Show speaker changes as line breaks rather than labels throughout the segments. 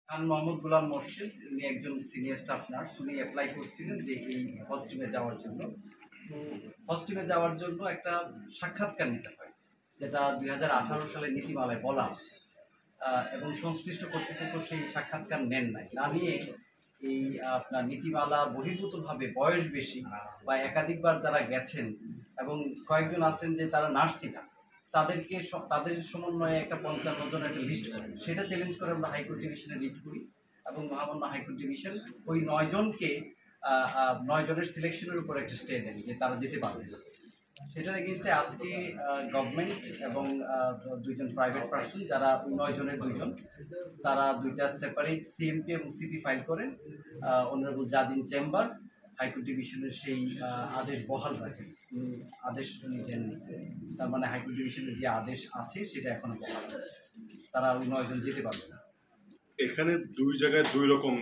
খান মোহাম্মদ গোলাম মোর্শেদ, উনি একজন senior staff nurse. উনি অ্যাপ্লাই করছিলেন যে এই হস্টিমে যাওয়ার জন্য। তো হস্টিমে যাওয়ার জন্য একটা সাক্ষাৎকার নিতে হয়, যেটা 2018 সালের নীতিমালায় বলা আছে। এবং সংশ্লিষ্ট কর্তৃপক্ষ সেই সাক্ষাৎকার নেন নাই, না নিয়ে এই আপনার নীতিমালা বহির্ভূতভাবে বয়স বেশি বা একাধিকবার যারা গেছেন এবং কয়েকজন আছেন যে তারা নার্সই না, তাদেরকে তাদের সমন্বয়ে একটা 55 জন একটা লিস্ট করেন। সেটা চ্যালেঞ্জ করে আমরা হাইকোর্ট ডিভিশনে রিট করি এবং মহামান্য হাইকোর্ট ডিভিশন ওই 9 জনকে 9 জনের সিলেকশনের উপর একটা স্টে দেন যে তারা যেতে পারবে। সেটার এগেইনস্টে আজকে গভর্নমেন্ট এবং দুইজন প্রাইভেট পার্সন, যারা 9 জনের 2 জন, তারা দুইটা সেপারেট সিএমপি এবং সিপি ফাইল করেন। অনারেবল জাজ ইন চেম্বার হাইকোর্ট ডিভিশনের সেই আদেশ বহাল রাখেন। আদেশ উনি দেননি, তার মানে হাইকোর্ট ডিভিশনের যে আদেশ আছে সেটা এখনো বহাল আছে, তারা ওই 9 জন যেতে পারবে না।
এখানে দুই জায়গায় দুই রকম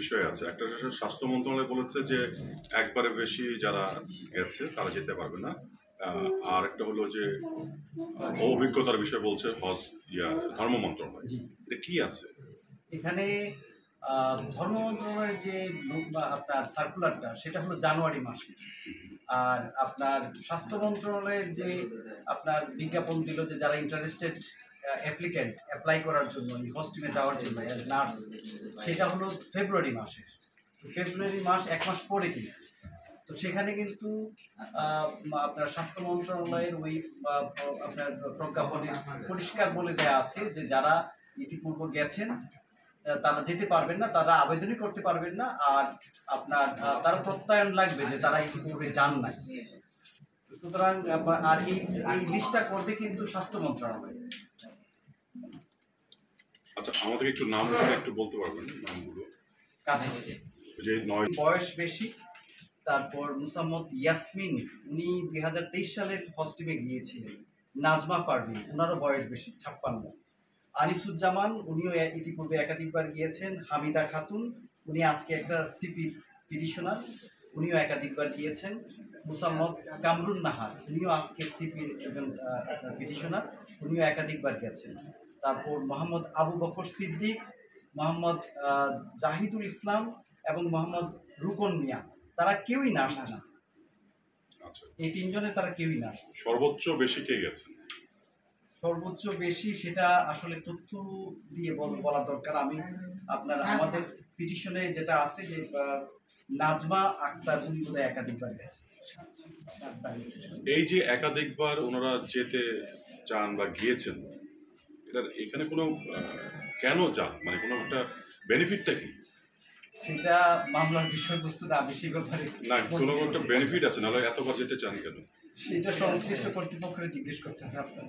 বিষয় আছে। একটা স্বাস্থ্য মন্ত্রণালয় বলেছে যে একবারে বেশি যারা গেছে তারা যেতে পারবে না, আর একটা হলো যে অভিজ্ঞতার বিষয় বলছে ধর্ম মন্ত্রণালয়। এটা কি আছে
এখানে? ধর্ম মন্ত্রণালয়ের যে আপনার সার্কুলারটা, সেটা হলো জানুয়ারি মাসে। আর আপনার স্বাস্থ্য মন্ত্রণালয়ের যে আপনার বিজ্ঞাপন দিল যে যারা ইন্টারেস্টেড অ্যাপ্লিক্যান্ট অ্যাপ্লাই করার জন্য এই হস্টিমে যাওয়ার জন্য অ্যাজ নার্স, সেটা হলো ফেব্রুয়ারি মাসে। ফেব্রুয়ারি মাস 1 মাস পরে কিনা। তো সেখানে কিন্তু আপনার স্বাস্থ্য মন্ত্রণালয়ের ওই আপনার প্রজ্ঞাপনে পরিষ্কার বলে দেওয়া আছে যে যারা ইতিপূর্ব গেছেন তারা যেতে পারবেন না, তারা আবেদনই করতে পারবেন না। আর আপনার তারা প্রত্যয়ন লাগবে যে তারা ইতিপূর্বে যান নাই। সুতরাং আর এই লিস্টটা করবে কিন্তু স্বাস্থ্য মন্ত্রণালয়।
আচ্ছা, আমাদের একটু নাম একটু বলতে পারবেন নামগুলো?
যে বয়স বেশি, তারপর মুসাম্মদ ইয়াসমিন, উনি 2023 সালের হস্টিমে গিয়েছিলেন। নাজমা পারভিন, ওনারও বয়স বেশি, 56। আনিসুজ্জামান, উনিও ইতিপূর্বে একাধিকবার গিয়েছেন। হামিদা খাতুন, উনি আজকে একটা সিপি পিটিশনার, উনিও একাধিকবার গিয়েছেন। মুসাম্মদ কামরুন নাহার, উনিও আজকে সিপির একজন পিটিশনার, উনিও একাধিকবার গেছেন। তারপর মোহাম্মদ আবু বকর সিদ্দিক, মোহাম্মদ জাহিদুল ইসলাম এবং মোহাম্মদ রুকন মিয়া, তারা কেউই নার্স না। এই 3 জনের তারা কেউই নার্স।
সর্বোচ্চ বেশি কে গেছেন?
সর্বোচ্চ বেশি সেটা আসলে তথ্য দিয়ে বলা দরকার। আমি আপনার আমাদের পিটিশনে যেটা আছে যে নাজমা আক্তার, উনি বোধহয় একাধিকবার গেছে।
এই যে একাধিকবার ওনারা যেতে চান বা গিয়েছেন, এখানে কোনো কেন যান, মানে কোনো একটা বেনিফিটটা কি?
সেটা মামলার বিষয়বস্তু না, বেশি ব্যাপারে
না, কোনো একটা বেনিফিট আছে, নাহলে এতবার যেতে চান কেন?
সেটা সংশ্লিষ্ট কর্তৃপক্ষের জিজ্ঞেস করতে হবে আপনার।